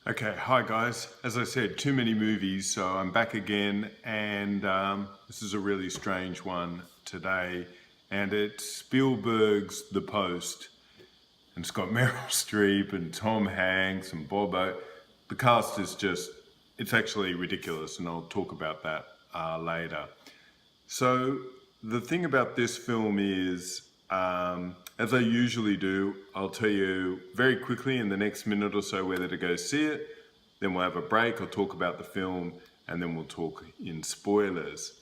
Okay, hi guys. As I said, too many movies, so I'm back again, and this is a really strange one today, and it's Spielberg's The Post, and it's got Meryl Streep and Tom Hanks and Bobo. The cast is it's actually ridiculous, and I'll talk about that later. So the thing about this film is, as I usually do, I'll tell you very quickly in the next minute or so whether to go see it. Then we'll have a break, I'll talk about the film, and then we'll talk in spoilers.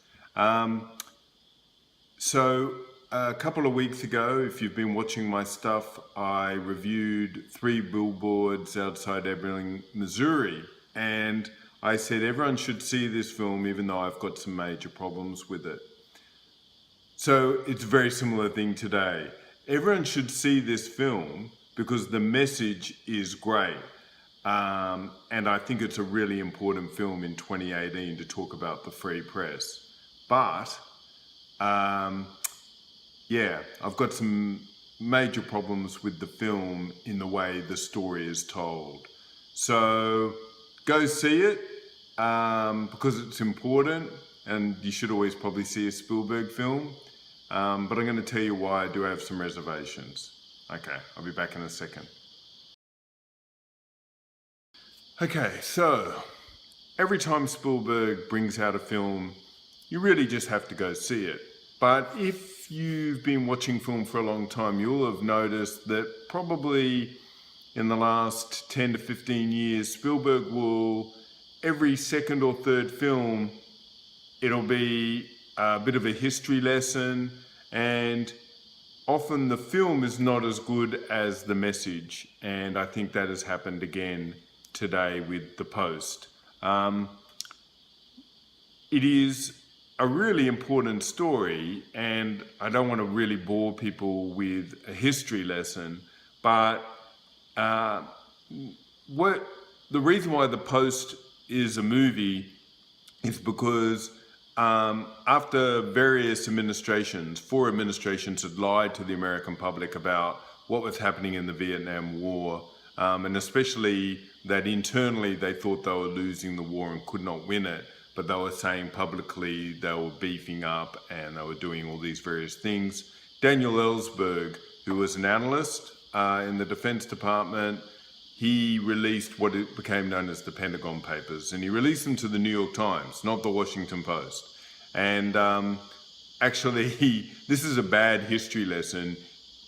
So a couple of weeks ago, if you've been watching my stuff, I reviewed 3 Billboards Outside Ebbing, Missouri. And I said everyone should see this film, even though I've got some major problems with it. So it's a very similar thing today. Everyone should see this film because the message is great. And I think it's a really important film in 2018 to talk about the free press. But, yeah, I've got some major problems with the film in the way the story is told. So go see it because it's important, and you should always probably see a Spielberg film. But I'm going to tell you why I do have some reservations. Okay, I'll be back in a second. Okay, so every time Spielberg brings out a film, you really just have to go see it. But if you've been watching film for a long time, you'll have noticed that probably in the last 10 to 15 years, Spielberg will, every second or third film, it'll be a bit of a history lesson, and often the film is not as good as the message, and I think that has happened again today with The Post. It is a really important story, and I don't want to really bore people with a history lesson, but the reason why The Post is a movie is because after various administrations, 4 administrations had lied to the American public about what was happening in the Vietnam War, and especially that internally they thought they were losing the war and could not win it, but they were saying publicly they were beefing up and they were doing all these various things. Daniel Ellsberg, who was an analyst in the Defense Department, he released what it became known as the Pentagon Papers, and he released them to the New York Times, not the Washington Post. And actually, this is a bad history lesson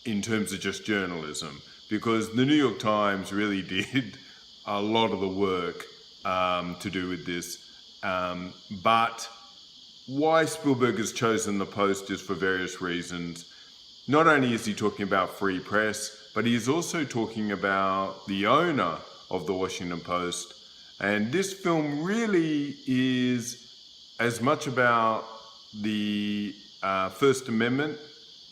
in terms of just journalism, because the New York Times really did a lot of the work to do with this. But why Spielberg has chosen the Post is for various reasons. Not only is he talking about free press, but he is also talking about the owner of the Washington Post. And this film really is as much about the First Amendment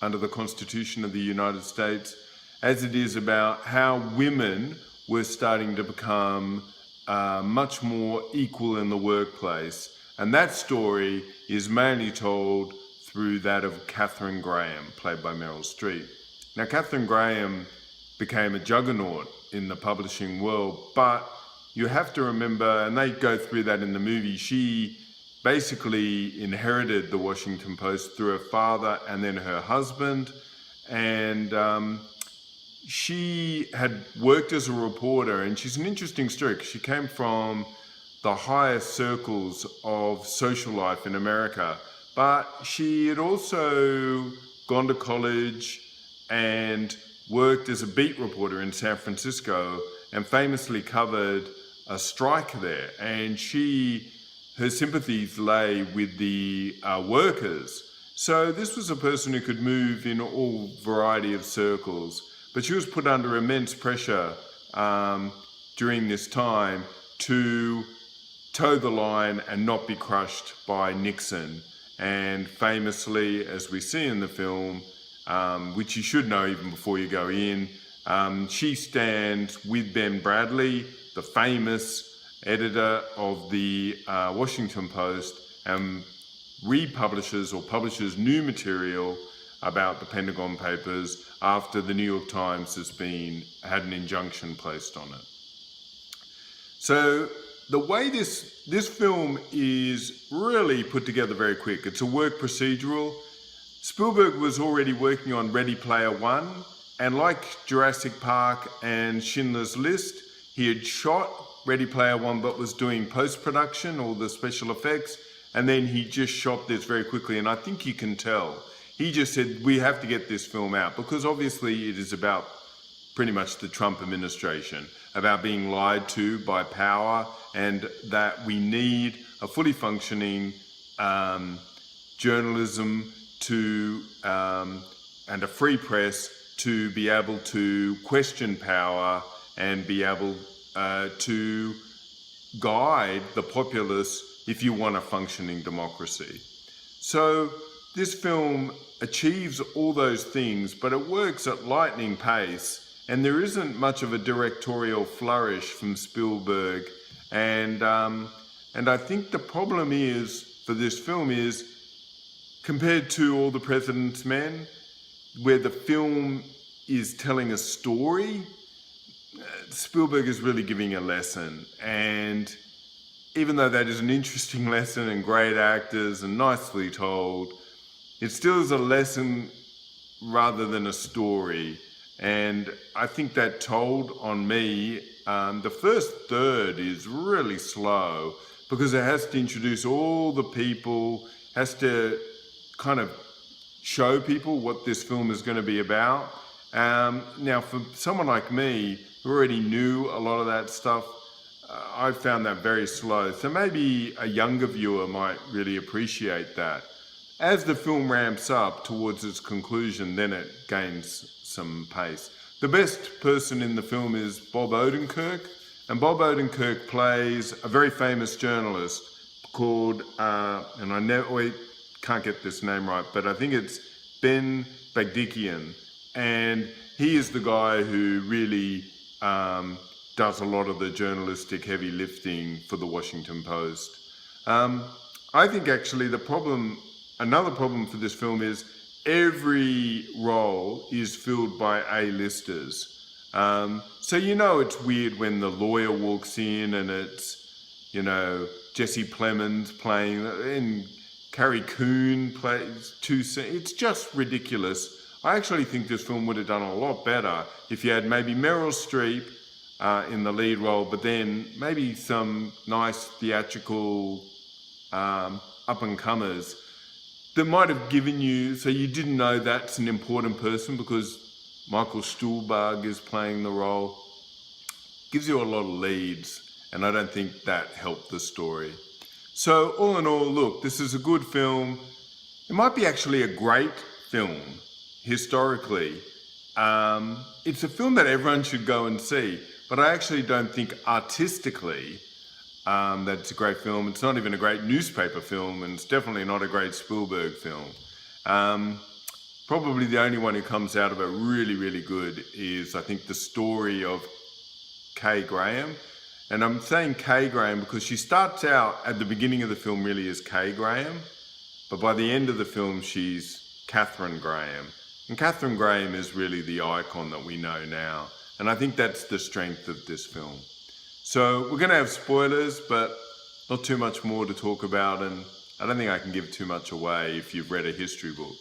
under the Constitution of the United States as it is about how women were starting to become much more equal in the workplace. And that story is mainly told through that of Katharine Graham, played by Meryl Streep. Now, Katharine Graham became a juggernaut in the publishing world, but you have to remember, and they go through that in the movie, she basically inherited the Washington Post through her father and then her husband, and she had worked as a reporter, and she's an interesting story because she came from the highest circles of social life in America, but she had also gone to college and worked as a beat reporter in San Francisco and famously covered a strike there. And her sympathies lay with the workers. So this was a person who could move in all variety of circles, but she was put under immense pressure during this time to toe the line and not be crushed by Nixon. And famously, as we see in the film, which you should know even before you go in, she stands with Ben Bradley, the famous editor of the Washington Post, and republishes or publishes new material about the Pentagon Papers after the New York Times had an injunction placed on it. So the way this film is really put together very quick. It's a work procedural. Spielberg was already working on Ready Player One, and like Jurassic Park and Schindler's List, he had shot Ready Player One but was doing post-production, all the special effects, and then he just shot this very quickly, and I think you can tell. He just said, we have to get this film out, because obviously it is about pretty much the Trump administration, about being lied to by power, and that we need a fully functioning journalism to and a free press to be able to question power and be able to guide the populace if you want a functioning democracy. So this film achieves all those things, but it works at lightning pace, and there isn't much of a directorial flourish from Spielberg. And I think the problem is, for this film is, compared to All the President's Men, where the film is telling a story, Spielberg is really giving a lesson. And even though that is an interesting lesson and great actors and nicely told, it still is a lesson rather than a story. And I think that told on me. The first third is really slow because it has to introduce all the people, has to kind of show people what this film is going to be about. Now, for someone like me who already knew a lot of that stuff, I found that very slow. So maybe a younger viewer might really appreciate that. As the film ramps up towards its conclusion, then it gains some pace. The best person in the film is Bob Odenkirk, and Bob Odenkirk plays a very famous journalist called, and I can't get this name right, but I think it's Ben Bagdikian, and he is the guy who really does a lot of the journalistic heavy lifting for the Washington Post. I think actually another problem for this film is every role is filled by A-listers. So it's weird when the lawyer walks in and it's, Jesse Plemons playing, and Carrie Coon plays two scenes. It's just ridiculous. I actually think this film would have done a lot better if you had maybe Meryl Streep in the lead role, but then maybe some nice theatrical up-and-comers that might have given you, so you didn't know that's an important person because Michael Stuhlbarg is playing the role. Gives you a lot of leads, and I don't think that helped the story. So all in all, look, this is a good film. It might be actually a great film, historically. It's a film that everyone should go and see, but I actually don't think artistically that it's a great film. It's not even a great newspaper film, and it's definitely not a great Spielberg film. Probably the only one who comes out of it really, really good is, I think, the story of Kay Graham. And I'm saying Kay Graham because she starts out at the beginning of the film really as Kay Graham, but by the end of the film, she's Katharine Graham. And Katharine Graham is really the icon that we know now. And I think that's the strength of this film. So we're going to have spoilers, but not too much more to talk about, and I don't think I can give too much away if you've read a history book.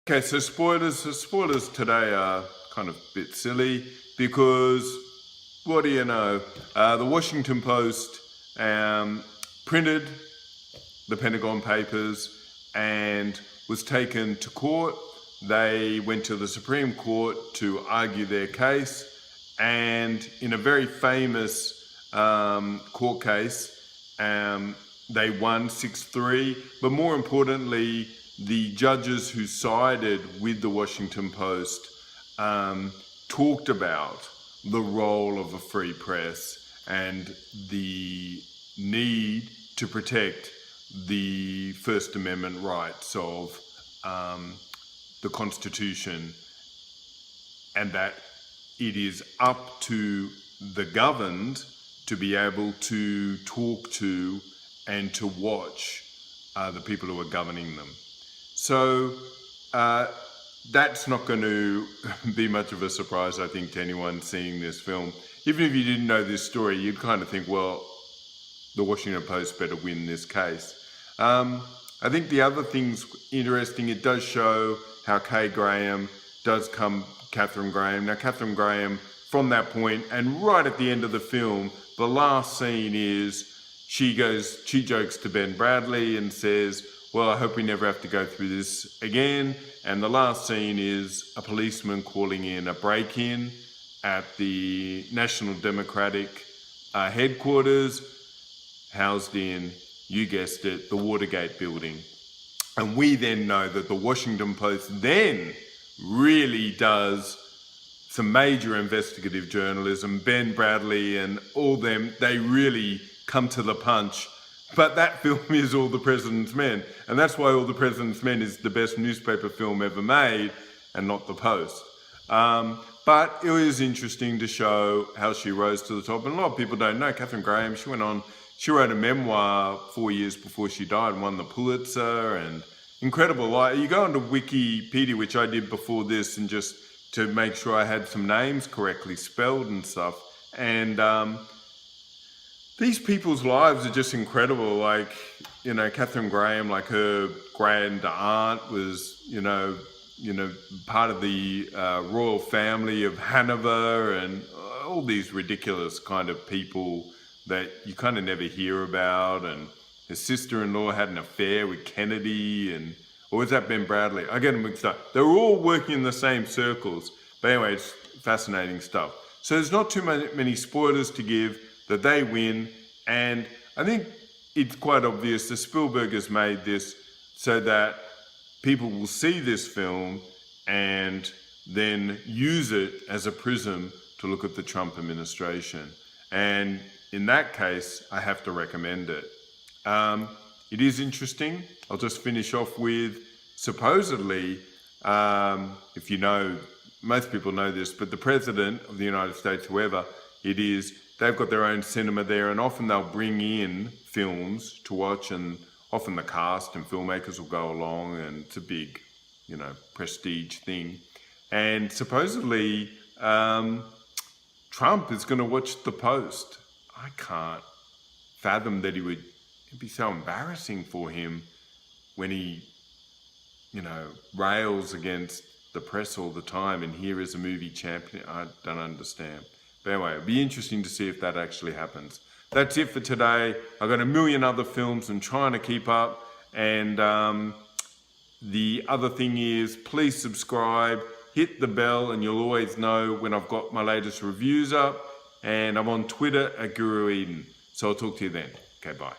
Okay, so spoilers. So spoilers today are kind of a bit silly because, what do you know? The Washington Post printed the Pentagon Papers and was taken to court. They went to the Supreme Court to argue their case. And in a very famous court case, they won 6-3. But more importantly, the judges who sided with the Washington Post talked about the role of a free press and the need to protect the First Amendment rights of the Constitution, and that it is up to the governed to be able to talk to and to watch the people who are governing them. So that's not going to be much of a surprise, I think, to anyone seeing this film. Even if you didn't know this story, you'd kind of think, well, the Washington Post better win this case. I think the other thing's interesting, it does show how Kay Graham does come Catherine Graham. Now, Catherine Graham, from that point, and right at the end of the film, the last scene is she jokes to Ben Bradley and says, well, I hope we never have to go through this again. And the last scene is a policeman calling in a break-in at the National Democratic headquarters, housed in, you guessed it, the Watergate building. And we then know that the Washington Post then really does some major investigative journalism. Ben Bradley and all them, they really come to the punch. But that film is All the President's Men. And that's why All the President's Men is the best newspaper film ever made and not The Post. But it was interesting to show how she rose to the top. And a lot of people don't know Catherine Graham. She wrote a memoir 4 years before she died and won the Pulitzer, and incredible. Like, you go onto Wikipedia, which I did before this, and just to make sure I had some names correctly spelled and stuff. And these people's lives are just incredible. Like, you know, Catherine Graham, like her grand aunt was, you know, part of the royal family of Hanover, and all these ridiculous kind of people that you kind of never hear about. And her sister-in-law had an affair with Kennedy, or was that Ben Bradley? I get them mixed up. They were all working in the same circles. But anyway, it's fascinating stuff. So there's not too many spoilers to give, that they win. And I think it's quite obvious that Spielberg has made this so that people will see this film and then use it as a prism to look at the Trump administration. And in that case, I have to recommend it. It is interesting. I'll just finish off with, supposedly, if you know, most people know this, but the President of the United States, whoever it is, they've got their own cinema there, and often they'll bring in films to watch, and often the cast and filmmakers will go along, and it's a big, you know, prestige thing. And supposedly, Trump is going to watch The Post. I can't fathom that it'd be so embarrassing for him when he, you know, rails against the press all the time, and here is a movie champion. I don't understand. But anyway, it'd be interesting to see if that actually happens. That's it for today. I've got a million other films I'm trying to keep up. And the other thing is, please subscribe, hit the bell, and you'll always know when I've got my latest reviews up. And I'm on Twitter at Guru Eden. So I'll talk to you then. Okay, bye.